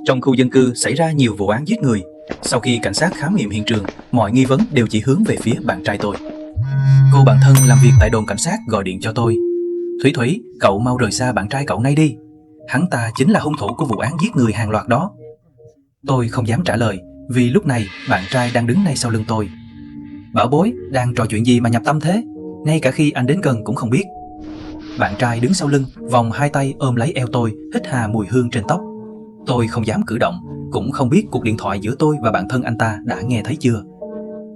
Trong khu dân cư xảy ra nhiều vụ án giết người. Sau khi cảnh sát khám nghiệm hiện trường, mọi nghi vấn đều chỉ hướng về phía bạn trai tôi. Cô bạn thân làm việc tại đồn cảnh sát gọi điện cho tôi. Thủy Thủy, cậu mau rời xa bạn trai cậu ngay đi. Hắn ta chính là hung thủ của vụ án giết người hàng loạt đó. Tôi không dám trả lời, vì lúc này bạn trai đang đứng ngay sau lưng tôi. Bảo bối, đang trò chuyện gì mà nhập tâm thế? Ngay cả khi anh đến gần cũng không biết. Bạn trai đứng sau lưng, vòng hai tay ôm lấy eo tôi, hít hà mùi hương trên tóc. Tôi không dám cử động, cũng không biết cuộc điện thoại giữa tôi và bạn thân anh ta đã nghe thấy chưa.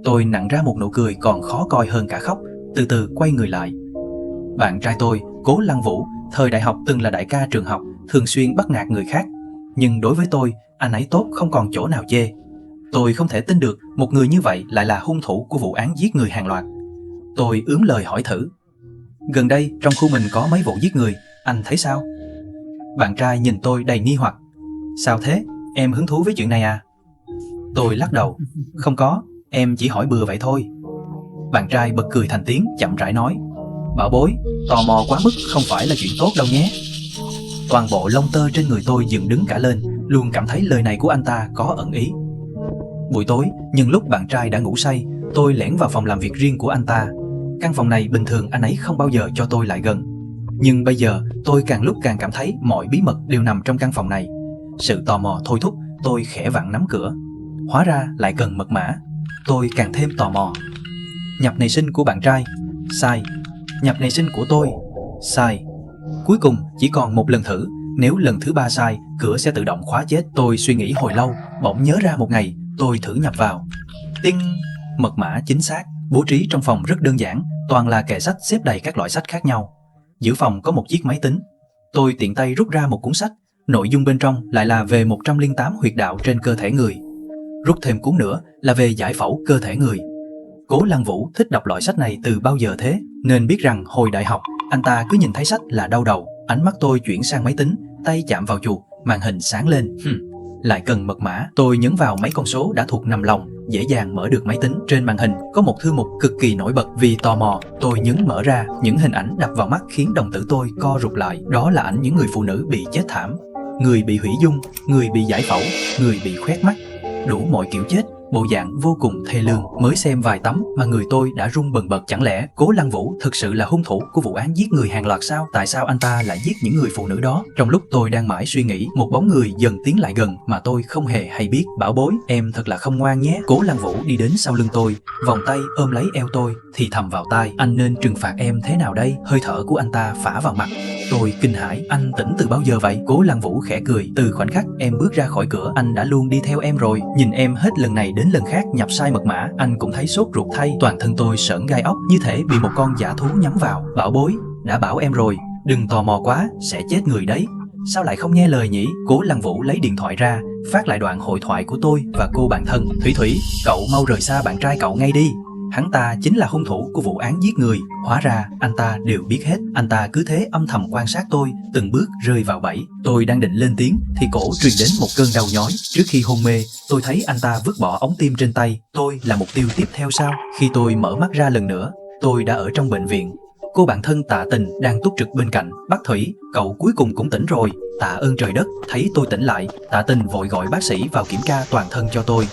Tôi nặn ra một nụ cười còn khó coi hơn cả khóc, từ từ quay người lại. Bạn trai tôi, Cố Lăng Vũ, thời đại học từng là đại ca trường học, thường xuyên bắt nạt người khác. Nhưng đối với tôi, anh ấy tốt không còn chỗ nào chê. Tôi không thể tin được một người như vậy lại là hung thủ của vụ án giết người hàng loạt. Tôi ướm lời hỏi thử. Gần đây trong khu mình có mấy vụ giết người, anh thấy sao? Bạn trai nhìn tôi đầy nghi hoặc. Sao thế? Em hứng thú với chuyện này à? Tôi lắc đầu. Không có, em chỉ hỏi bừa vậy thôi. Bạn trai bật cười thành tiếng, chậm rãi nói. Bảo bối, tò mò quá mức không phải là chuyện tốt đâu nhé. Toàn bộ lông tơ trên người tôi dựng đứng cả lên, luôn cảm thấy lời này của anh ta có ẩn ý. Buổi tối, nhân lúc bạn trai đã ngủ say, tôi lẻn vào phòng làm việc riêng của anh ta. Căn phòng này bình thường anh ấy không bao giờ cho tôi lại gần. Nhưng bây giờ tôi càng lúc càng cảm thấy mọi bí mật đều nằm trong căn phòng này. Sự tò mò thôi thúc, tôi khẽ vặn nắm cửa. Hóa ra lại cần mật mã. Tôi càng thêm tò mò. Nhập ngày sinh của bạn trai. Sai. Nhập ngày sinh của tôi. Sai. Cuối cùng chỉ còn một lần thử. Nếu lần thứ 3 sai, cửa sẽ tự động khóa chết. Tôi suy nghĩ hồi lâu, bỗng nhớ ra một ngày. Tôi thử nhập vào. Tinh. Mật mã chính xác. Bố trí trong phòng rất đơn giản, toàn là kệ sách xếp đầy các loại sách khác nhau. Giữa phòng có một chiếc máy tính. Tôi tiện tay rút ra một cuốn sách. Nội dung bên trong lại là về 108 huyệt đạo trên cơ thể người. Rút thêm cuốn nữa là về giải phẫu cơ thể người. Cố Lăng Vũ thích đọc loại sách này từ bao giờ thế, nên biết rằng hồi đại học anh ta cứ nhìn thấy sách là đau đầu. Ánh mắt tôi chuyển sang máy tính, tay chạm vào chuột, màn hình sáng lên. Lại cần mật mã. Tôi nhấn vào mấy con số đã thuộc nằm lòng, dễ dàng mở được máy tính. Trên màn hình có một thư mục cực kỳ nổi bật. Vì tò mò, tôi nhấn mở ra. Những hình ảnh đập vào mắt khiến đồng tử tôi co rụt lại. Đó là ảnh những người phụ nữ bị chết thảm, người bị hủy dung, người bị giải phẫu, người bị khoét mắt, đủ mọi kiểu chết, bộ dạng vô cùng thê lương. Mới xem vài tấm mà người tôi đã run bần bật. Chẳng lẽ Cố Lăng Vũ thực sự là hung thủ của vụ án giết người hàng loạt sao? Tại sao anh ta lại giết những người phụ nữ đó? Trong lúc tôi đang mãi suy nghĩ, một bóng người dần tiến lại gần mà tôi không hề hay biết. Bảo bối, em thật là không ngoan nhé. Cố Lăng Vũ đi đến sau lưng tôi, vòng tay ôm lấy eo tôi, thì thầm vào tai. Anh nên trừng phạt em thế nào đây? Hơi thở của anh ta phả vào mặt. Tôi kinh hãi. Anh tỉnh từ bao giờ vậy? Cố Lăng Vũ khẽ cười. Từ khoảnh khắc em bước ra khỏi cửa, anh đã luôn đi theo em rồi. Nhìn em hết lần này đến lần khác nhập sai mật mã, anh cũng thấy sốt ruột thay. Toàn thân tôi sởn gai ốc, như thể bị một con dã thú nhắm vào. Bảo bối, đã bảo em rồi, đừng tò mò quá, sẽ chết người đấy. Sao lại không nghe lời nhỉ? Cố Lăng Vũ lấy điện thoại ra, phát lại đoạn hội thoại của tôi và cô bạn thân. Thủy Thủy, cậu mau rời xa bạn trai cậu ngay đi. Hắn ta chính là hung thủ của vụ án giết người. Hóa ra anh ta đều biết hết. Anh ta cứ thế âm thầm quan sát tôi, từng bước rơi vào bẫy. Tôi đang định lên tiếng thì cổ truyền đến một cơn đau nhói. Trước khi hôn mê, tôi thấy anh ta vứt bỏ ống tim trên tay. Tôi là mục tiêu tiếp theo sao? Khi tôi mở mắt ra lần nữa, tôi đã ở trong bệnh viện. Cô bạn thân Tạ Tình đang túc trực bên cạnh. Bác Thủy, cậu cuối cùng cũng tỉnh rồi. Tạ ơn trời đất. Thấy tôi tỉnh lại, Tạ Tình vội gọi bác sĩ vào kiểm tra toàn thân cho tôi.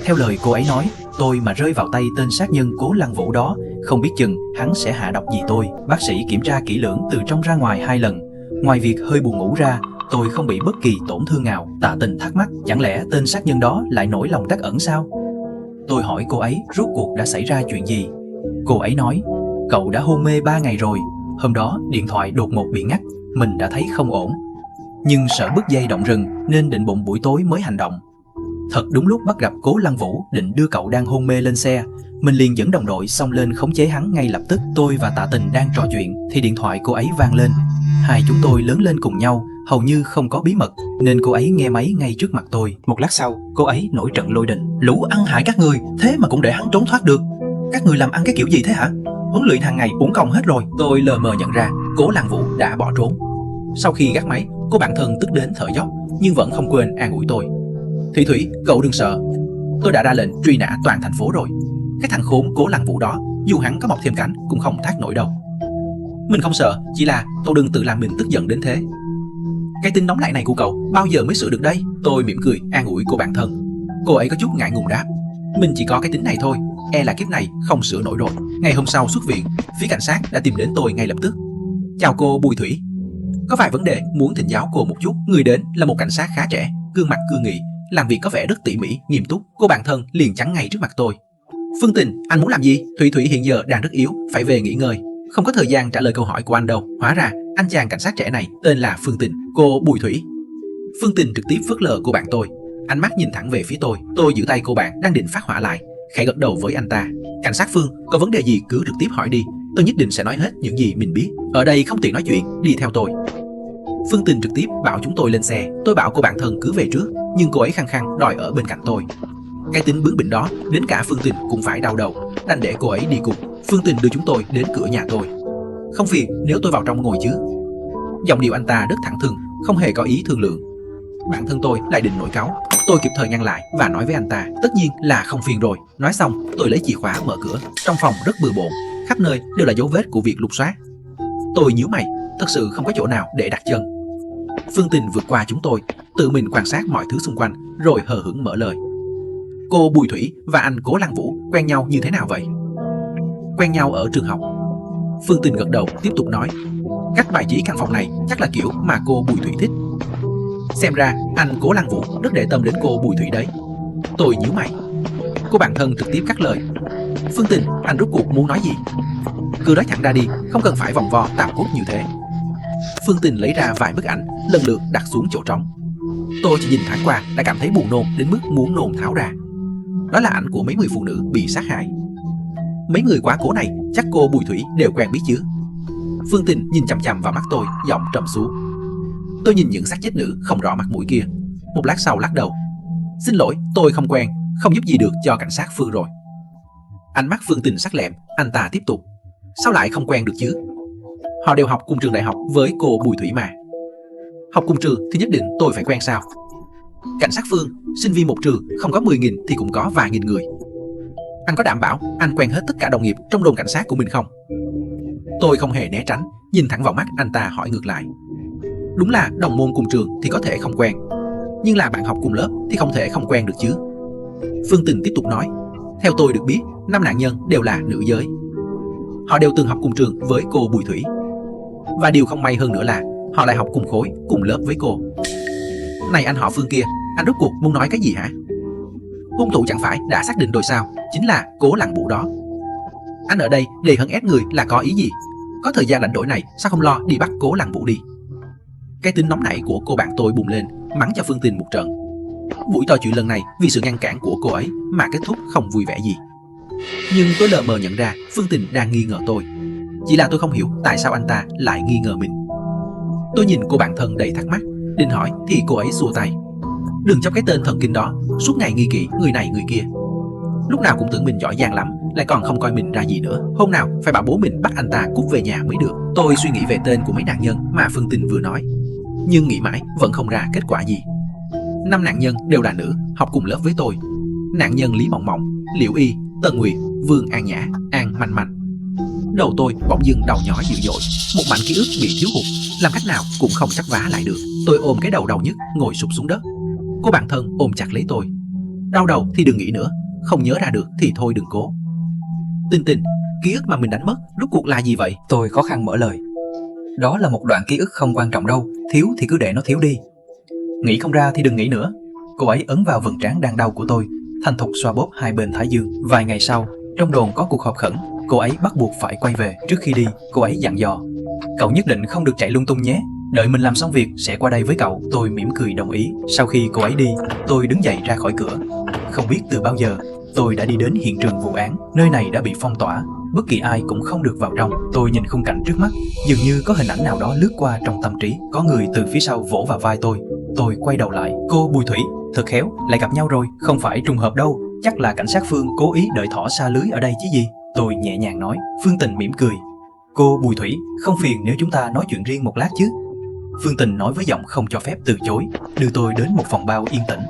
Theo lời cô ấy nói, tôi mà rơi vào tay tên sát nhân Cố Lăng Vũ đó, không biết chừng hắn sẽ hạ độc gì tôi. Bác sĩ kiểm tra kỹ lưỡng từ trong ra ngoài 2 lần. Ngoài việc hơi buồn ngủ ra, tôi không bị bất kỳ tổn thương nào. Tạ Tình thắc mắc, chẳng lẽ tên sát nhân đó lại nổi lòng trắc ẩn sao? Tôi hỏi cô ấy rốt cuộc đã xảy ra chuyện gì. Cô ấy nói, cậu đã hôn mê 3 ngày rồi. Hôm đó điện thoại đột ngột bị ngắt, mình đã thấy không ổn. Nhưng sợ bứt dây động rừng nên định bụng buổi tối mới hành động. Thật đúng lúc bắt gặp Cố Lăng Vũ định đưa cậu đang hôn mê lên xe, mình liền dẫn đồng đội xông lên khống chế hắn ngay lập tức. Tôi và Tạ Tình đang trò chuyện thì điện thoại cô ấy vang lên. Hai chúng tôi lớn lên cùng nhau, hầu như không có bí mật, nên cô ấy nghe máy ngay trước mặt tôi. Một lát sau, cô ấy nổi trận lôi đình. Lũ ăn hại các người, thế mà cũng để hắn trốn thoát được. Các người làm ăn cái kiểu gì thế hả? Huấn luyện hàng ngày uổng công hết rồi. Tôi lờ mờ nhận ra Cố Lăng Vũ đã bỏ trốn. Sau khi gác máy, cô bạn thân tức đến thở dốc, nhưng vẫn không quên an ủi tôi. Thủy Thủy, cậu đừng sợ. Tôi đã ra lệnh truy nã toàn thành phố rồi. Cái thằng khốn Cố Lăng Vũ đó, dù hắn có mọc thêm cánh cũng không thoát nổi đâu. Mình không sợ, chỉ là cậu đừng tự làm mình tức giận đến thế. Cái tính nóng nảy này của cậu bao giờ mới sửa được đây? Tôi mỉm cười an ủi cô bạn thân. Cô ấy có chút ngại ngùng đáp, mình chỉ có cái tính này thôi, e là kiếp này không sửa nổi rồi. Ngày hôm sau xuất viện, phía cảnh sát đã tìm đến tôi ngay lập tức. Chào cô Bùi Thủy, có vài vấn đề muốn thỉnh giáo cô một chút. Người đến là một cảnh sát khá trẻ, gương mặt cương nghị, làm việc có vẻ rất tỉ mỉ, nghiêm túc. Cô bạn thân liền chắn ngay trước mặt tôi. Phương Tình, anh muốn làm gì? Thủy Thủy hiện giờ đang rất yếu, phải về nghỉ ngơi, không có thời gian trả lời câu hỏi của anh đâu. Hóa ra anh chàng cảnh sát trẻ này tên là Phương Tình. Cô Bùi Thủy. Phương Tình trực tiếp phớt lờ cô bạn tôi, ánh mắt nhìn thẳng về phía tôi. Tôi giữ tay cô bạn đang định phát hỏa lại, khẽ gật đầu với anh ta. Cảnh sát Phương, có vấn đề gì cứ trực tiếp hỏi đi, tôi nhất định sẽ nói hết những gì mình biết. Ở đây không tiện nói chuyện, đi theo tôi. Phương Tình trực tiếp bảo chúng tôi lên xe. Tôi bảo cô bạn thân cứ về trước, nhưng cô ấy khăng khăng đòi ở bên cạnh tôi. Cái tính bướng bỉnh đó đến cả Phương Tình cũng phải đau đầu, đành để cô ấy đi cùng. Phương Tình đưa chúng tôi đến cửa nhà tôi. Không phiền nếu tôi vào trong ngồi chứ? Giọng điệu anh ta rất thẳng thừng, không hề có ý thương lượng. Bản thân tôi lại định nổi cáu, tôi kịp thời ngăn lại và nói với anh ta, tất nhiên là không phiền rồi. Nói xong, tôi lấy chìa khóa mở cửa. Trong phòng rất bừa bộn, khắp nơi đều là dấu vết của việc lục soát. Tôi nhíu mày, thật sự không có chỗ nào để đặt chân. Phương Tình vượt qua chúng tôi, tự mình quan sát mọi thứ xung quanh, rồi hờ hững mở lời. Cô Bùi Thủy và anh Cố Lăng Vũ quen nhau như thế nào vậy? Quen nhau ở trường học. Phương Tình gật đầu tiếp tục nói, cách bài trí căn phòng này chắc là kiểu mà cô Bùi Thủy thích. Xem ra anh Cố Lăng Vũ rất để tâm đến cô Bùi Thủy đấy. Tôi nhíu mày. Cô bạn thân trực tiếp cắt lời, Phương Tình, anh rốt cuộc muốn nói gì? Cứ nói thẳng ra đi, không cần phải vòng vo tạm cốt như thế. Phương Tình lấy ra vài bức ảnh, lần lượt đặt xuống chỗ trống. Tôi chỉ nhìn thoáng qua đã cảm thấy buồn nôn đến mức muốn nôn tháo ra. Đó là ảnh của mấy người phụ nữ bị sát hại. Mấy người quá cố này chắc cô Bùi Thủy đều quen biết chứ? Phương Tình nhìn chằm chằm vào mắt tôi, giọng trầm xuống. Tôi nhìn những xác chết nữ không rõ mặt mũi kia, một lát sau lắc đầu. Xin lỗi, tôi không quen, không giúp gì được cho cảnh sát Phương rồi. Ánh mắt Phương Tình sắc lẹm, anh ta tiếp tục. Sao lại không quen được chứ? Họ đều học cùng trường đại học với cô Bùi Thủy mà. Học cùng trường thì nhất định tôi phải quen sao? Cảnh sát Phương, sinh viên một trường không có 10.000 thì cũng có vài nghìn người. Anh có đảm bảo anh quen hết tất cả đồng nghiệp trong đồn cảnh sát của mình không? Tôi không hề né tránh, nhìn thẳng vào mắt anh ta hỏi ngược lại. Đúng là đồng môn cùng trường thì có thể không quen, nhưng là bạn học cùng lớp thì không thể không quen được chứ. Phương Tình tiếp tục nói, theo tôi được biết, 5 nạn nhân đều là nữ giới. Họ đều từng học cùng trường với cô Bùi Thủy. Và điều không may hơn nữa là họ lại học cùng khối, cùng lớp với cô. Này anh họ Phương kia, anh rốt cuộc muốn nói cái gì hả? Hung thủ chẳng phải đã xác định rồi sao? Chính là Cố Lăng Vũ đó. Anh ở đây để hấn ép người là có ý gì? Có thời gian rảnh rỗi này sao không lo đi bắt Cố Lăng Vũ đi? Cái tính nóng nảy của cô bạn tôi bùng lên, mắng cho Phương Tình một trận. Buổi trò chuyện lần này vì sự ngăn cản của cô ấy mà kết thúc không vui vẻ gì. Nhưng tôi lờ mờ nhận ra Phương Tình đang nghi ngờ tôi. Chỉ là tôi không hiểu tại sao anh ta lại nghi ngờ mình. Tôi nhìn cô bạn thân đầy thắc mắc, định hỏi thì cô ấy xua tay. Đừng chấp cái tên thần kinh đó, suốt ngày nghi kỵ người này người kia. Lúc nào cũng tưởng mình giỏi giang lắm, lại còn không coi mình ra gì nữa. Hôm nào phải bảo bố mình bắt anh ta cút về nhà mới được. Tôi suy nghĩ về tên của mấy nạn nhân mà Phương Tình vừa nói, nhưng nghĩ mãi vẫn không ra kết quả gì. 5 nạn nhân đều là nữ, học cùng lớp với tôi. Nạn nhân Lý Mộng Mộng, Liễu Y, Tần Nguyệt, Vương An Nhã, An Manh Manh. Đầu tôi bỗng dưng đau nhói dữ dội, một mảnh ký ức bị thiếu hụt, làm cách nào cũng không chắc vá lại được. Tôi ôm cái đầu đau nhức, ngồi sụp xuống đất. Cô bạn thân ôm chặt lấy tôi. Đau đầu thì đừng nghĩ nữa, không nhớ ra được thì thôi đừng cố. Tình Tình, ký ức mà mình đánh mất rốt cuộc là gì vậy? Tôi khó khăn mở lời. Đó là một đoạn ký ức không quan trọng đâu, thiếu thì cứ để nó thiếu đi. Nghĩ không ra thì đừng nghĩ nữa. Cô ấy ấn vào vầng trán đang đau của tôi, thành thục xoa bóp hai bên thái dương. Vài ngày sau, trong đồn có cuộc họp khẩn, cô ấy bắt buộc phải quay về. Trước khi đi, cô ấy dặn dò, cậu nhất định không được chạy lung tung nhé, đợi mình làm xong việc sẽ qua đây với cậu. Tôi mỉm cười đồng ý. Sau khi cô ấy đi, tôi đứng dậy ra khỏi cửa. Không biết từ bao giờ tôi đã đi đến hiện trường vụ án. Nơi này đã bị phong tỏa, bất kỳ ai cũng không được vào trong. Tôi nhìn khung cảnh trước mắt, dường như có hình ảnh nào đó lướt qua trong tâm trí. Có người từ phía sau vỗ vào vai tôi. Tôi quay đầu lại. Cô Bùi Thủy, thật khéo, lại gặp nhau rồi. Không phải trùng hợp đâu, chắc là cảnh sát Phương cố ý đợi thỏ xa lưới ở đây chứ gì. Tôi nhẹ nhàng nói. Phương Tình mỉm cười. Cô Bùi Thủy, không phiền nếu chúng ta nói chuyện riêng một lát chứ? Phương Tình nói với giọng không cho phép từ chối, đưa tôi đến một phòng bao yên tĩnh.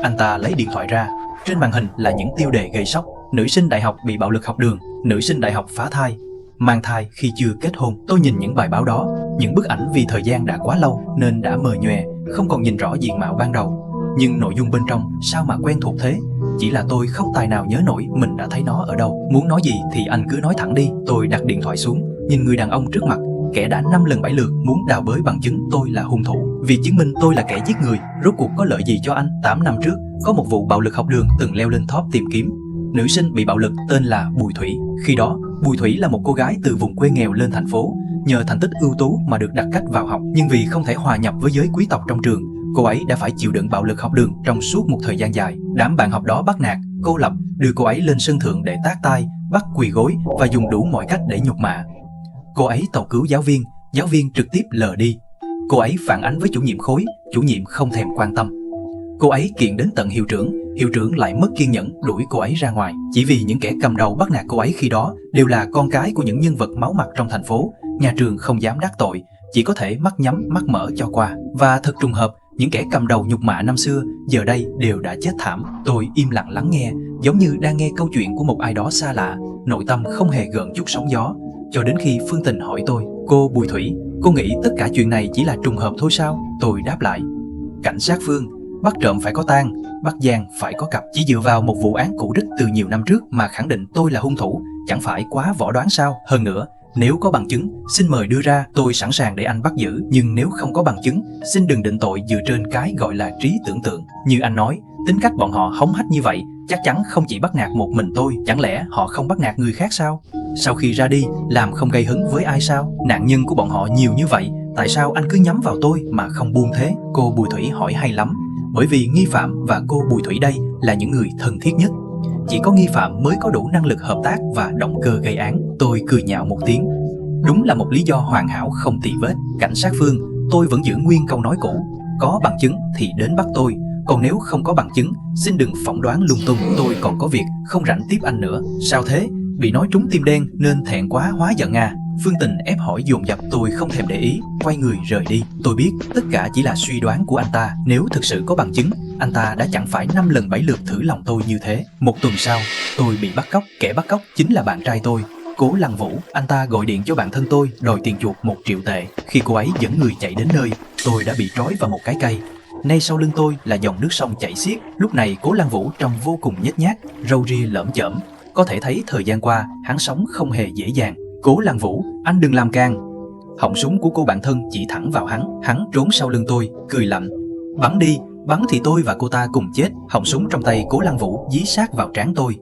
Anh ta lấy điện thoại ra. Trên màn hình là những tiêu đề gây sốc. Nữ sinh đại học bị bạo lực học đường, nữ sinh đại học phá thai, mang thai khi chưa kết hôn. Tôi nhìn những bài báo đó, Những bức ảnh vì thời gian đã quá lâu nên đã mờ nhòe, không còn nhìn rõ diện mạo ban đầu. Nhưng nội dung bên trong sao mà quen thuộc thế? Chỉ là tôi không tài nào nhớ nổi mình đã thấy nó ở đâu. Muốn nói gì thì anh cứ nói thẳng đi. Tôi đặt điện thoại xuống, nhìn người đàn ông trước mặt, kẻ đã 5 lần 7 lượt muốn đào bới bằng chứng tôi là hung thủ. Vì chứng minh tôi là kẻ giết người, rốt cuộc có lợi gì cho anh? 8 năm trước, có một vụ bạo lực học đường từng leo lên top tìm kiếm. Nữ sinh bị bạo lực tên là Bùi Thủy. Khi đó, Bùi Thủy là một cô gái từ vùng quê nghèo lên thành phố. Nhờ thành tích ưu tú mà được đặt cách vào học, nhưng vì không thể hòa nhập với giới quý tộc trong trường, cô ấy đã phải chịu đựng bạo lực học đường trong suốt một thời gian dài. Đám bạn học đó bắt nạt, cô lập, đưa cô ấy lên sân thượng để tát tai, bắt quỳ gối và dùng đủ mọi cách để nhục mạ. Cô ấy cầu cứu giáo viên trực tiếp lờ đi. Cô ấy phản ánh với chủ nhiệm khối, chủ nhiệm không thèm quan tâm. Cô ấy kiện đến tận hiệu trưởng lại mất kiên nhẫn đuổi cô ấy ra ngoài. Chỉ vì những kẻ cầm đầu bắt nạt cô ấy khi đó đều là con cái của những nhân vật máu mặt trong thành phố, nhà trường không dám đắc tội, chỉ có thể mắt nhắm mắt mở cho qua. Và thật trùng hợp, những kẻ cầm đầu nhục mạ năm xưa giờ đây đều đã chết thảm. Tôi im lặng lắng nghe, giống như đang nghe câu chuyện của một ai đó xa lạ, nội tâm không hề gợn chút sóng gió. Cho đến khi Phương Tình hỏi tôi: "Cô Bùi Thủy, cô nghĩ tất cả chuyện này chỉ là trùng hợp thôi sao?" Tôi đáp lại: "Cảnh sát Phương, bắt trộm phải có tang, bắt gian phải có cặp. Chỉ dựa vào một vụ án cũ đích từ nhiều năm trước mà khẳng định tôi là hung thủ, chẳng phải quá võ đoán sao? Hơn nữa, nếu có bằng chứng, xin mời đưa ra, tôi sẵn sàng để anh bắt giữ. Nhưng nếu không có bằng chứng, xin đừng định tội dựa trên cái gọi là trí tưởng tượng. Như anh nói, tính cách bọn họ hống hách như vậy, chắc chắn không chỉ bắt nạt một mình tôi. Chẳng lẽ họ không bắt nạt người khác sao? Sau khi ra đi, làm không gây hứng với ai sao? Nạn nhân của bọn họ nhiều như vậy, tại sao anh cứ nhắm vào tôi mà không buông thế?" Cô Bùi Thủy hỏi hay lắm, bởi vì nghi phạm và cô Bùi Thủy đây là những người thân thiết nhất. Chỉ có nghi phạm mới có đủ năng lực hợp tác và động cơ gây án. Tôi cười nhạo một tiếng. Đúng là một lý do hoàn hảo không tì vết. Cảnh sát Phương, tôi vẫn giữ nguyên câu nói cũ. Có bằng chứng thì đến bắt tôi. Còn nếu không có bằng chứng, xin đừng phỏng đoán lung tung. Tôi còn có việc, không rảnh tiếp anh nữa. Sao thế? Bị nói trúng tim đen nên thẹn quá hóa giận à? Phương Tình ép hỏi dồn dập. Tôi không thèm để ý, quay người rời đi. Tôi biết tất cả chỉ là suy đoán của anh ta. Nếu thực sự có bằng chứng, anh ta đã chẳng phải 5 lần 7 lượt thử lòng tôi như thế. Một tuần sau, tôi bị bắt cóc. Kẻ bắt cóc chính là bạn trai tôi, Cố Lăng Vũ. Anh ta gọi điện cho bạn thân tôi đòi tiền chuộc 1 triệu tệ. Khi cô ấy dẫn người chạy đến nơi, tôi đã bị trói vào một cái cây. Ngay sau lưng tôi là dòng nước sông chảy xiết. Lúc này Cố Lăng Vũ trông vô cùng nhếch nhác, râu ria lởm chởm. Có thể thấy thời gian qua hắn sống không hề dễ dàng. "Cố Lăng Vũ, anh đừng làm can." Họng súng của cô bạn thân chỉ thẳng vào hắn. Hắn trốn sau lưng tôi, cười lạnh: "Bắn đi, bắn thì tôi và cô ta cùng chết." Họng súng trong tay Cố Lăng Vũ dí sát vào trán tôi.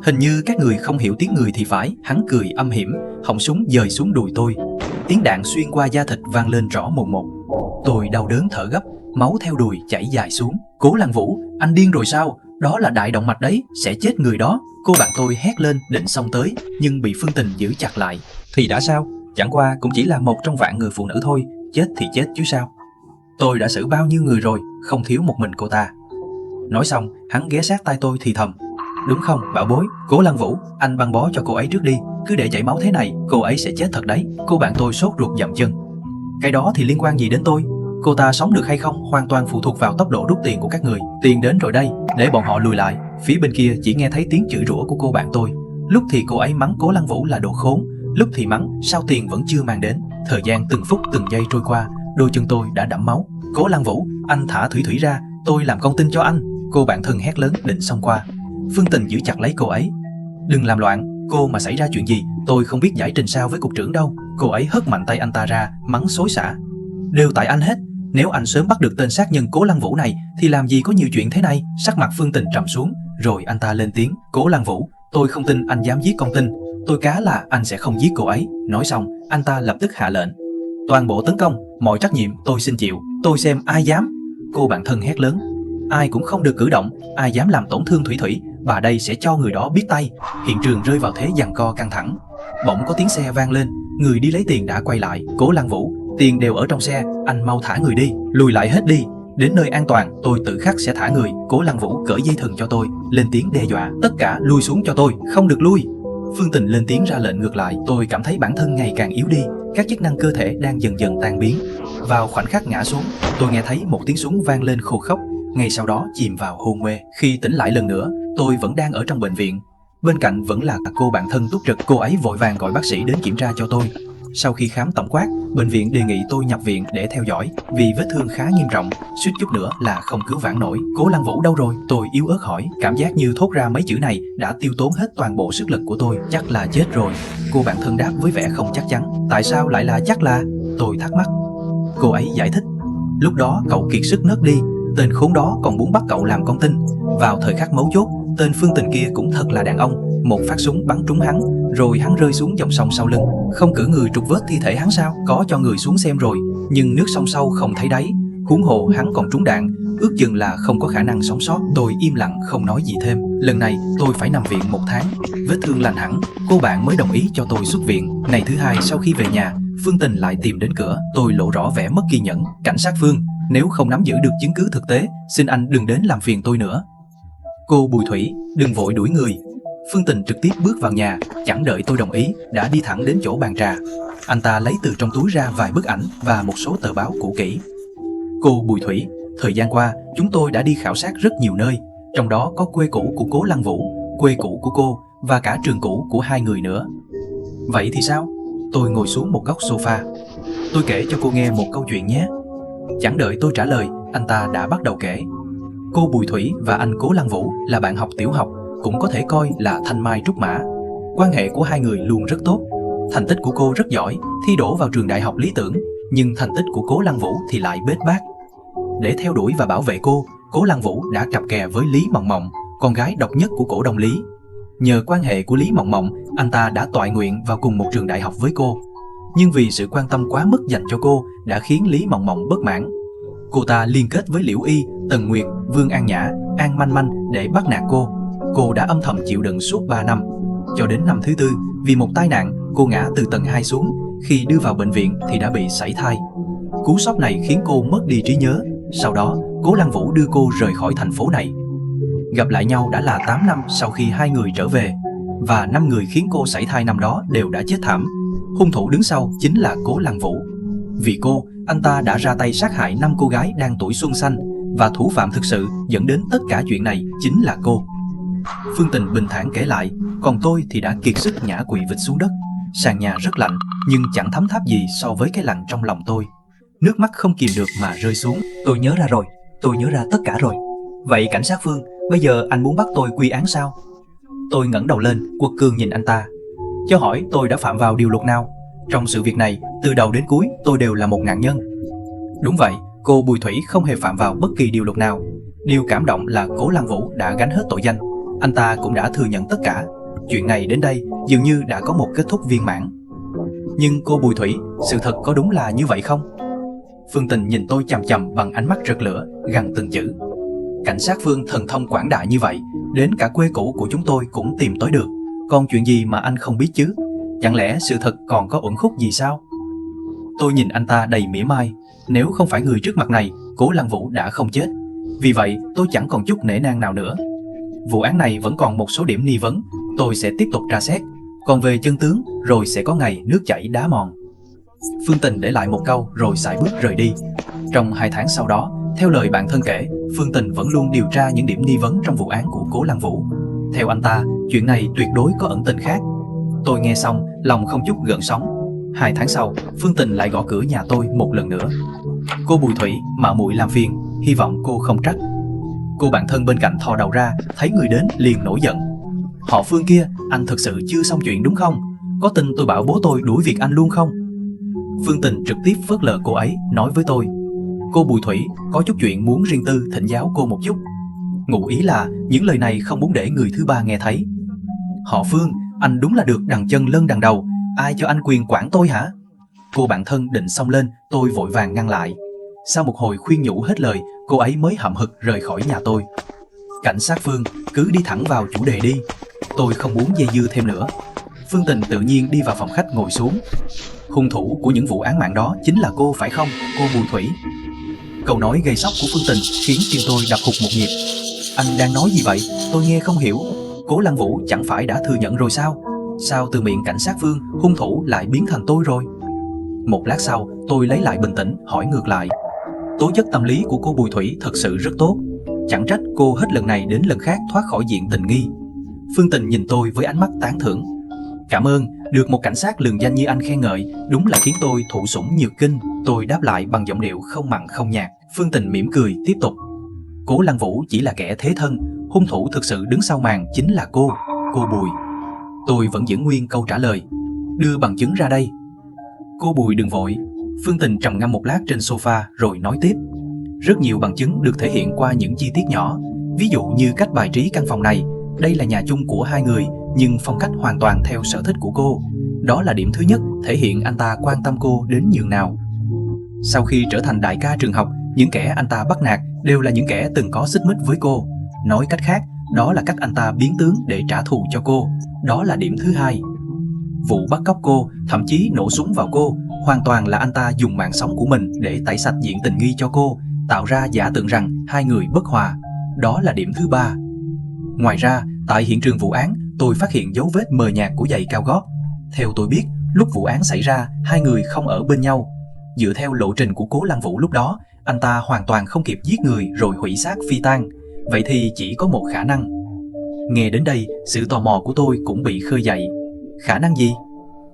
Hình như các người không hiểu tiếng người thì phải. Hắn cười âm hiểm, họng súng dời xuống đùi tôi. Tiếng đạn xuyên qua da thịt vang lên rõ mồn một. Tôi đau đớn thở gấp, máu theo đùi chảy dài xuống. "Cố Lăng Vũ, anh điên rồi sao? Đó là đại động mạch đấy, sẽ chết người đó." Cô bạn tôi hét lên định xông tới, nhưng bị Phương Tình giữ chặt lại. "Thì đã sao? Chẳng qua cũng chỉ là một trong vạn người phụ nữ thôi, chết thì chết chứ sao. Tôi đã xử bao nhiêu người rồi, không thiếu một mình cô ta." Nói xong, hắn ghé sát tai tôi thì thầm: "Đúng không, bảo bối? Cố Lăng Vũ, anh băng bó cho cô ấy trước đi, cứ để chảy máu thế này, cô ấy sẽ chết thật đấy." Cô bạn tôi sốt ruột dậm chân: "Cái đó thì liên quan gì đến tôi? Cô ta sống được hay không hoàn toàn phụ thuộc vào tốc độ rút tiền của các người. Tiền đến rồi đây, để bọn họ lùi lại." Phía bên kia chỉ nghe thấy tiếng chửi rủa của cô bạn tôi. Lúc thì cô ấy mắng Cố Lăng Vũ là đồ khốn, lúc thì mắng sao tiền vẫn chưa mang đến. Thời gian từng phút từng giây trôi qua, đôi chân tôi đã đẫm máu. "Cố Lăng Vũ, anh thả Thủy Thủy ra, tôi làm con tin cho anh." Cô bạn thân hét lớn định xông qua. Phương Tình giữ chặt lấy cô ấy: "Đừng làm loạn, cô mà xảy ra chuyện gì, tôi không biết giải trình sao với cục trưởng đâu." Cô ấy hất mạnh tay anh ta ra, mắng xối xả: "Đều tại anh hết. Nếu anh sớm bắt được tên sát nhân Cố Lăng Vũ này thì làm gì có nhiều chuyện thế này." Sắc mặt Phương Tình trầm xuống, rồi anh ta lên tiếng: "Cố Lăng Vũ, tôi không tin anh dám giết con tin. Tôi cá là anh sẽ không giết cô ấy." Nói xong, anh ta lập tức hạ lệnh: "Toàn bộ tấn công, mọi trách nhiệm tôi xin chịu. Tôi xem ai dám." Cô bạn thân hét lớn: "Ai cũng không được cử động, ai dám làm tổn thương Thủy Thủy, bà đây sẽ cho người đó biết tay." Hiện trường rơi vào thế giằng co căng thẳng. Bỗng có tiếng xe vang lên, người đi lấy tiền đã quay lại. "Cố Lăng Vũ, tiền đều ở trong xe, anh mau thả người đi, lùi lại hết đi. Đến nơi an toàn, tôi tự khắc sẽ thả người." Cố Lăng Vũ cởi dây thừng cho tôi, lên tiếng đe dọa: "Tất cả lui xuống cho tôi, không được lui." Phương Tình lên tiếng ra lệnh ngược lại. Tôi cảm thấy bản thân ngày càng yếu đi, các chức năng cơ thể đang dần dần tan biến. Vào khoảnh khắc ngã xuống, tôi nghe thấy một tiếng súng vang lên khô khốc, ngay sau đó chìm vào hôn mê. Khi tỉnh lại lần nữa, tôi vẫn đang ở trong bệnh viện. Bên cạnh vẫn là cô bạn thân túc trực. Cô ấy vội vàng gọi bác sĩ đến kiểm tra cho tôi. Sau khi khám tổng quát, bệnh viện đề nghị tôi nhập viện để theo dõi vì vết thương khá nghiêm trọng, suýt chút nữa là không cứu vãn nổi. Cố Lăng Vũ đâu rồi? Tôi yếu ớt hỏi, cảm giác như thốt ra mấy chữ này đã tiêu tốn hết toàn bộ sức lực của tôi. Chắc là chết rồi. Cô bạn thân đáp với vẻ không chắc chắn. Tại sao lại là chắc là? Tôi thắc mắc. Cô ấy giải thích, lúc đó cậu kiệt sức ngất đi, tên khốn đó còn muốn bắt cậu làm con tin. Vào thời khắc mấu chốt, tên Phương Tình kia cũng thật là đàn ông, một phát súng bắn trúng hắn, rồi hắn rơi xuống dòng sông sau lưng. Không cử người trục vớt thi thể hắn sao? Có cho người xuống xem rồi, nhưng nước sông sâu không thấy đáy, huống hồ hắn còn trúng đạn, ước chừng là không có khả năng sống sót. Tôi im lặng không nói gì thêm. Lần này tôi phải nằm viện 1 tháng, vết thương lành hẳn, cô bạn mới đồng ý cho tôi xuất viện. Ngày thứ 2 sau khi về nhà, Phương Tình lại tìm đến cửa. Tôi lộ rõ vẻ mất kiên nhẫn. Cảnh sát Phương, nếu không nắm giữ được chứng cứ thực tế, xin anh đừng đến làm phiền tôi nữa. Cô Bùi Thủy, đừng vội đuổi người. Phương Tình trực tiếp bước vào nhà, chẳng đợi tôi đồng ý, đã đi thẳng đến chỗ bàn trà. Anh ta lấy từ trong túi ra vài bức ảnh và một số tờ báo cũ kỹ. Cô Bùi Thủy, thời gian qua chúng tôi đã đi khảo sát rất nhiều nơi, trong đó có quê cũ của Cố Lăng Vũ, quê cũ của cô và cả trường cũ của hai người nữa. Vậy thì sao? Tôi ngồi xuống một góc sofa. Tôi kể cho cô nghe một câu chuyện nhé. Chẳng đợi tôi trả lời, anh ta đã bắt đầu kể. Cô Bùi Thủy và anh Cố Lăng Vũ là bạn học tiểu học, cũng có thể coi là thanh mai trúc mã. Quan hệ của hai người luôn rất tốt. Thành tích của cô rất giỏi, thi đỗ vào trường đại học lý tưởng, nhưng thành tích của Cố Lăng Vũ thì lại bết bát. Để theo đuổi và bảo vệ cô, Cố Lăng Vũ đã cặp kè với Lý Mộng Mộng, con gái độc nhất của cổ đông Lý. Nhờ quan hệ của Lý Mộng Mộng, anh ta đã toại nguyện vào cùng một trường đại học với cô. Nhưng vì sự quan tâm quá mức dành cho cô đã khiến Lý Mộng Mộng bất mãn. Cô ta liên kết với Liễu Y, Tần Nguyệt, Vương An Nhã, An Manh Manh để bắt nạt cô. Cô đã âm thầm chịu đựng suốt 3 năm. Cho đến năm thứ 4, vì một tai nạn, cô ngã từ tầng 2 xuống. Khi đưa vào bệnh viện thì đã bị sảy thai. Cú sốc này khiến cô mất đi trí nhớ. Sau đó, Cố Lăng Vũ đưa cô rời khỏi thành phố này. Gặp lại nhau đã là 8 năm sau khi hai người trở về. Và 5 người khiến cô sảy thai năm đó đều đã chết thảm. Hung thủ đứng sau chính là Cố Lăng Vũ. Vì cô, anh ta đã ra tay sát hại 5 cô gái đang tuổi xuân xanh. Và thủ phạm thực sự dẫn đến tất cả chuyện này chính là cô. Phương Tình bình thản kể lại, còn tôi thì đã kiệt sức ngã quỵ vịt xuống đất. Sàn nhà rất lạnh, nhưng chẳng thấm tháp gì so với cái lạnh trong lòng tôi. Nước mắt không kìm được mà rơi xuống. Tôi nhớ ra rồi, tôi nhớ ra tất cả rồi. Vậy cảnh sát Phương, bây giờ anh muốn bắt tôi quy án sao? Tôi ngẩng đầu lên, quật cường nhìn anh ta. Cho hỏi tôi đã phạm vào điều luật nào? Trong sự việc này, từ đầu đến cuối tôi đều là một nạn nhân. Đúng vậy, cô Bùi Thủy không hề phạm vào bất kỳ điều luật nào. Điều cảm động là Cố Lăng Vũ đã gánh hết tội danh. Anh ta cũng đã thừa nhận tất cả. Chuyện này đến đây dường như đã có một kết thúc viên mãn. Nhưng cô Bùi Thủy, sự thật có đúng là như vậy không? Phương Tình nhìn tôi chằm chằm bằng ánh mắt rực lửa, gằn từng chữ. Cảnh sát Phương thần thông quảng đại như vậy, đến cả quê cũ của chúng tôi cũng tìm tới được. Còn chuyện gì mà anh không biết chứ? Chẳng lẽ sự thật còn có uẩn khúc gì sao? Tôi nhìn anh ta đầy mỉa mai. Nếu không phải người trước mặt này, Cố Lăng Vũ đã không chết. Vì vậy tôi chẳng còn chút nể nang nào nữa. Vụ án này vẫn còn một số điểm nghi vấn, tôi sẽ tiếp tục tra xét. Còn về chân tướng, rồi sẽ có ngày nước chảy đá mòn. Phương Tình để lại một câu rồi sải bước rời đi. Trong 2 tháng sau đó, theo lời bạn thân kể, Phương Tình vẫn luôn điều tra những điểm nghi vấn trong vụ án của Cố Lăng Vũ. Theo anh ta, chuyện này tuyệt đối có ẩn tình khác. Tôi nghe xong, lòng không chút gợn sóng. 2 tháng sau, Phương Tình lại gõ cửa nhà tôi một lần nữa. Cô Bùi Thủy, mạo muội làm phiền, hy vọng cô không trách. Cô bạn thân bên cạnh thò đầu ra, thấy người đến liền nổi giận. Họ Phương kia, anh thực sự chưa xong chuyện đúng không? Có tin tôi bảo bố tôi đuổi việc anh luôn không? Phương Tình trực tiếp phớt lờ cô ấy, nói với tôi. Cô Bùi Thủy, có chút chuyện muốn riêng tư thỉnh giáo cô một chút. Ngụ ý là những lời này không muốn để người thứ ba nghe thấy. Họ Phương, anh đúng là được đằng chân lân đằng đầu, ai cho anh quyền quản tôi hả? Cô bạn thân định xông lên, tôi vội vàng ngăn lại. Sau một hồi khuyên nhủ hết lời, cô ấy mới hậm hực rời khỏi nhà tôi. Cảnh sát Phương, cứ đi thẳng vào chủ đề đi. Tôi không muốn dây dưa thêm nữa. Phương Tình tự nhiên đi vào phòng khách ngồi xuống. Hung thủ của những vụ án mạng đó chính là cô phải không, cô Bùi Thủy? Câu nói gây sốc của Phương Tình khiến tim tôi đập hụt một nhịp. Anh đang nói gì vậy? Tôi nghe không hiểu. Cố Lăng Vũ chẳng phải đã thừa nhận rồi sao? Sao từ miệng cảnh sát Phương, hung thủ lại biến thành tôi rồi? Một lát sau, tôi lấy lại bình tĩnh, hỏi ngược lại. Tố chất tâm lý của cô Bùi Thủy thật sự rất tốt. Chẳng trách cô hết lần này đến lần khác thoát khỏi diện tình nghi. Phương Tình nhìn tôi với ánh mắt tán thưởng. Cảm ơn, được một cảnh sát lừng danh như anh khen ngợi, đúng là khiến tôi thụ sủng nhược kinh. Tôi đáp lại bằng giọng điệu không mặn không nhạt. Phương Tình mỉm cười tiếp tục. Cố Lăng Vũ chỉ là kẻ thế thân, hung thủ thực sự đứng sau màn chính là cô Bùi. Tôi vẫn giữ nguyên câu trả lời. Đưa bằng chứng ra đây. Cô Bùi đừng vội. Phương Tình trầm ngâm một lát trên sofa rồi nói tiếp. Rất nhiều bằng chứng được thể hiện qua những chi tiết nhỏ. Ví dụ như cách bài trí căn phòng này. Đây là nhà chung của hai người, nhưng phong cách hoàn toàn theo sở thích của cô. Đó là điểm thứ nhất, thể hiện anh ta quan tâm cô đến nhường nào. Sau khi trở thành đại ca trường học, những kẻ anh ta bắt nạt đều là những kẻ từng có xích mích với cô. Nói cách khác, đó là cách anh ta biến tướng để trả thù cho cô. Đó là điểm thứ hai. Vụ bắt cóc cô, thậm chí nổ súng vào cô, hoàn toàn là anh ta dùng mạng sống của mình để tẩy sạch diện tình nghi cho cô, tạo ra giả tưởng rằng hai người bất hòa. Đó là điểm thứ ba. Ngoài ra, tại hiện trường vụ án, tôi phát hiện dấu vết mờ nhạt của giày cao gót. Theo tôi biết, lúc vụ án xảy ra, hai người không ở bên nhau. Dựa theo lộ trình của Cố Lăng Vũ lúc đó, anh ta hoàn toàn không kịp giết người rồi hủy xác phi tang. Vậy thì chỉ có một khả năng. Nghe đến đây, sự tò mò của tôi cũng bị khơi dậy. Khả năng gì?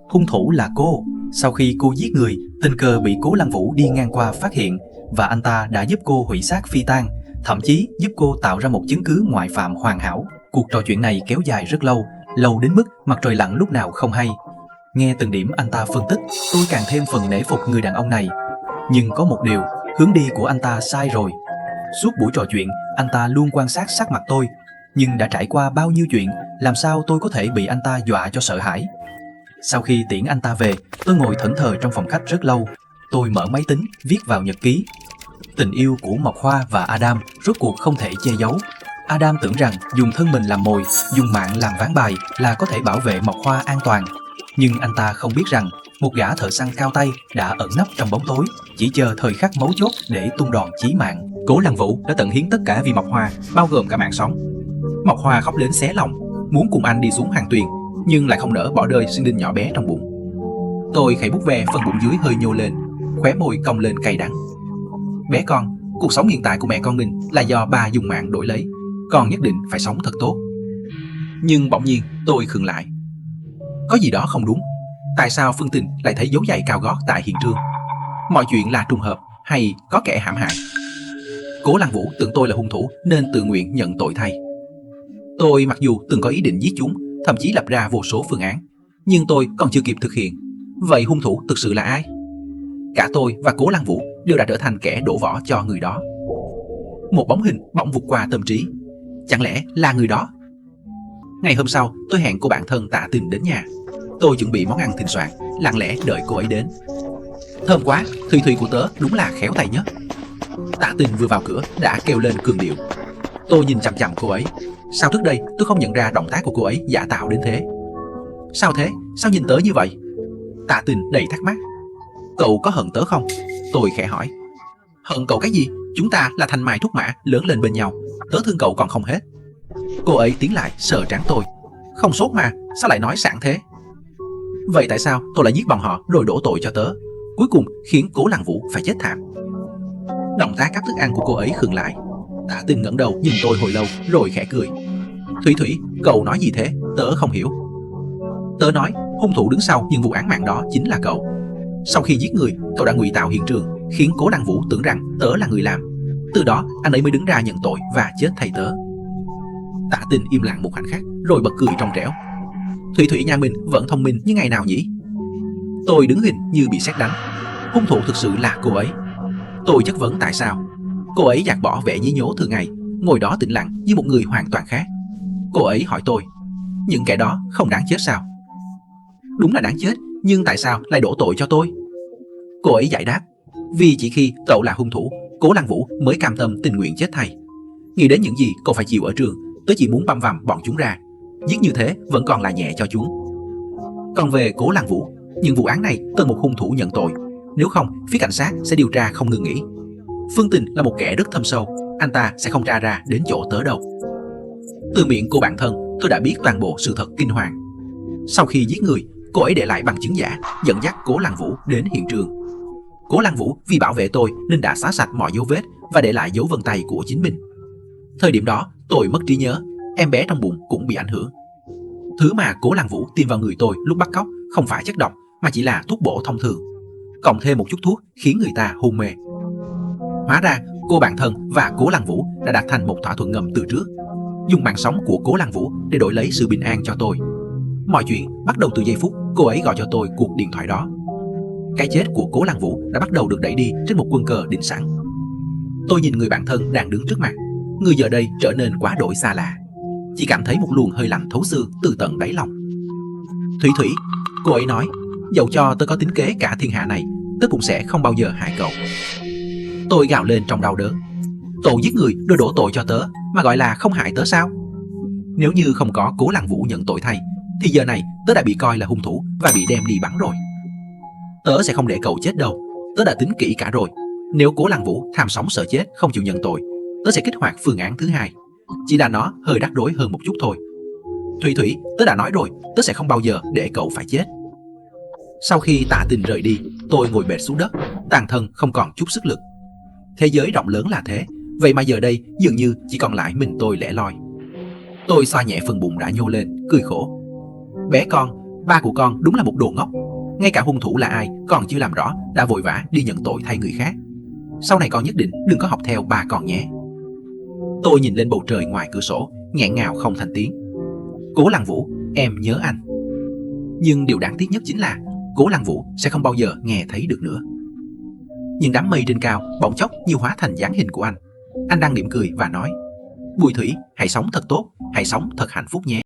Hung thủ là cô. Sau khi cô giết người, tình cờ bị Cố Lăng Vũ đi ngang qua phát hiện, và anh ta đã giúp cô hủy xác phi tang, thậm chí giúp cô tạo ra một chứng cứ ngoại phạm hoàn hảo. Cuộc trò chuyện này kéo dài rất lâu đến mức mặt trời lặn lúc nào không hay. Nghe từng điểm anh ta phân tích, tôi càng thêm phần nể phục người đàn ông này. Nhưng có một điều, hướng đi của anh ta sai rồi. Suốt buổi trò chuyện, anh ta luôn quan sát sắc mặt tôi. Nhưng đã trải qua bao nhiêu chuyện, làm sao tôi có thể bị anh ta dọa cho sợ hãi? Sau khi tiễn anh ta về, tôi ngồi thẫn thờ trong phòng khách rất lâu. Tôi mở máy tính, viết vào nhật ký. Tình yêu của Mộc Hoa và Adam rốt cuộc không thể che giấu. Adam tưởng rằng dùng thân mình làm mồi, dùng mạng làm ván bài là có thể bảo vệ Mộc Hoa an toàn. Nhưng anh ta không biết rằng một gã thợ săn cao tay đã ẩn nấp trong bóng tối, chỉ chờ thời khắc mấu chốt để tung đòn chí mạng. Cố Lăng Vũ đã tận hiến tất cả vì Mộc Hoa, bao gồm cả mạng sống. Mộc Hoa khóc đến xé lòng, muốn cùng anh đi xuống hàng tuyền, nhưng lại không nỡ bỏ rơi sinh linh nhỏ bé trong bụng. Tôi khẽ bút ve phần bụng dưới hơi nhô lên, khóe môi cong lên cay đắng. Bé con, cuộc sống hiện tại của mẹ con mình là do ba dùng mạng đổi lấy. Con nhất định phải sống thật tốt. Nhưng bỗng nhiên tôi khựng lại. Có gì đó không đúng. Tại sao Phương Tình lại thấy dấu giày cao gót tại hiện trường? Mọi chuyện là trùng hợp hay có kẻ hãm hại? Cố Lăng Vũ tưởng tôi là hung thủ nên tự nguyện nhận tội thay. Tôi mặc dù từng có ý định giết chúng, thậm chí lập ra vô số phương án, nhưng tôi còn chưa kịp thực hiện. Vậy hung thủ thực sự là ai? Cả tôi và Cố Lăng Vũ đều đã trở thành kẻ đổ vỏ cho người đó. Một bóng hình bỗng vụt qua tâm trí. Chẳng lẽ là người đó? Ngày hôm sau, tôi hẹn cô bạn thân Tạ Tình đến nhà. Tôi chuẩn bị món ăn thịnh soạn, lặng lẽ đợi cô ấy đến. Thơm quá, Thùy Thùy của tớ đúng là khéo tay nhất. Tạ Tình vừa vào cửa đã kêu lên cường điệu. Tôi nhìn chằm chằm cô ấy. Sao trước đây tôi không nhận ra động tác của cô ấy giả tạo đến thế? Sao thế? Sao nhìn tớ như vậy? Tạ Tình đầy thắc mắc. Cậu có hận tớ không? Tôi khẽ hỏi. Hận cậu cái gì? Chúng ta là thanh mai trúc mã, lớn lên bên nhau. Tớ thương cậu còn không hết. Cô ấy tiến lại sờ trán tôi. Không sốt mà, sao lại nói sảng thế? Vậy tại sao tôi lại giết bọn họ rồi đổ tội cho tớ, cuối cùng khiến Cố Lăng Vũ phải chết thảm? Động tác cắt thức ăn của cô ấy khựng lại. Tạ Tình ngẩng đầu nhìn tôi hồi lâu rồi khẽ cười. Thủy Thủy, cậu nói gì thế? Tớ không hiểu. Tớ nói hung thủ đứng sau những vụ án mạng đó chính là cậu. Sau khi giết người, cậu đã ngụy tạo hiện trường, khiến Cố Lăng Vũ tưởng rằng tớ là người làm. Từ đó anh ấy mới đứng ra nhận tội và chết thay tớ. Tạ Tình im lặng một khoảnh khắc rồi bật cười trong trẻo. Thủy Thủy nhà mình vẫn thông minh như ngày nào nhỉ? Tôi đứng hình như bị sét đánh. Hung thủ thực sự là cô ấy. Tôi chất vấn tại sao. Cô ấy gạt bỏ vẻ nhí nhố thường ngày, ngồi đó tĩnh lặng như một người hoàn toàn khác. Cô ấy hỏi tôi, những kẻ đó không đáng chết sao? Đúng là đáng chết, nhưng tại sao lại đổ tội cho tôi? Cô ấy giải đáp, vì chỉ khi cậu là hung thủ, Cố Lăng Vũ mới cam tâm tình nguyện chết thay. Nghĩ đến những gì cậu phải chịu ở trường, tớ chỉ muốn băm vằm bọn chúng ra. Giết như thế vẫn còn là nhẹ cho chúng. Còn về Cố Lăng Vũ, những vụ án này cần một hung thủ nhận tội. Nếu không, phía cảnh sát sẽ điều tra không ngừng nghỉ. Phương Tình là một kẻ rất thâm sâu, anh ta sẽ không tra ra đến chỗ tớ đâu. Từ miệng cô bạn thân, tôi đã biết toàn bộ sự thật kinh hoàng. Sau khi giết người, cô ấy để lại bằng chứng giả, dẫn dắt Cố Lăng Vũ đến hiện trường. Cố Lăng Vũ vì bảo vệ tôi nên đã xóa sạch mọi dấu vết và để lại dấu vân tay của chính mình. Thời điểm đó, tôi mất trí nhớ, em bé trong bụng cũng bị ảnh hưởng. Thứ mà Cố Lăng Vũ tiêm vào người tôi lúc bắt cóc không phải chất độc mà chỉ là thuốc bổ thông thường, cộng thêm một chút thuốc khiến người ta hôn mê. Hóa ra cô bạn thân và Cố Lăng Vũ đã đạt thành một thỏa thuận ngầm từ trước, dùng mạng sống của Cố Lăng Vũ để đổi lấy sự bình an cho tôi. Mọi chuyện bắt đầu từ giây phút cô ấy gọi cho tôi cuộc điện thoại đó. Cái chết của Cố Lăng Vũ đã bắt đầu được đẩy đi trên một quân cờ định sẵn. Tôi nhìn người bạn thân đang đứng trước mặt, người giờ đây trở nên quá đổi xa lạ, chỉ cảm thấy một luồng hơi lạnh thấu xương từ tận đáy lòng. Thủy Thủy, cô ấy nói, dẫu cho tớ có tính kế cả thiên hạ này, tớ cũng sẽ không bao giờ hại cậu. Tôi gào lên trong đau đớn. Tội giết người rồi đổ tội cho tớ mà gọi là không hại tớ sao? Nếu như không có Cố Lăng Vũ nhận tội thay, thì giờ này tớ đã bị coi là hung thủ và bị đem đi bắn rồi. Tớ sẽ không để cậu chết đâu, tớ đã tính kỹ cả rồi. Nếu Cố Lăng Vũ tham sống sợ chết không chịu nhận tội, tớ sẽ kích hoạt phương án thứ hai. Chỉ là nó hơi rắc rối hơn một chút thôi. Thủy Thủy, tớ đã nói rồi, tớ sẽ không bao giờ để cậu phải chết. Sau khi Tạ Tình rời đi, tôi ngồi bệt xuống đất, toàn thân không còn chút sức lực. Thế giới rộng lớn là thế, vậy mà giờ đây dường như chỉ còn lại mình tôi lẻ loi. Tôi xoa nhẹ phần bụng đã nhô lên, cười khổ. Bé con, ba của con đúng là một đồ ngốc. Ngay cả hung thủ là ai còn chưa làm rõ đã vội vã đi nhận tội thay người khác. Sau này con nhất định đừng có học theo ba con nhé. Tôi nhìn lên bầu trời ngoài cửa sổ, nghẹn ngào không thành tiếng. Cố Lăng Vũ, em nhớ anh. Nhưng điều đáng tiếc nhất chính là Cố Lăng Vũ sẽ không bao giờ nghe thấy được nữa. Những đám mây trên cao bỗng chốc như hóa thành dáng hình của anh. Anh đang mỉm cười và nói, Bùi Thủy, hãy sống thật tốt, hãy sống thật hạnh phúc nhé.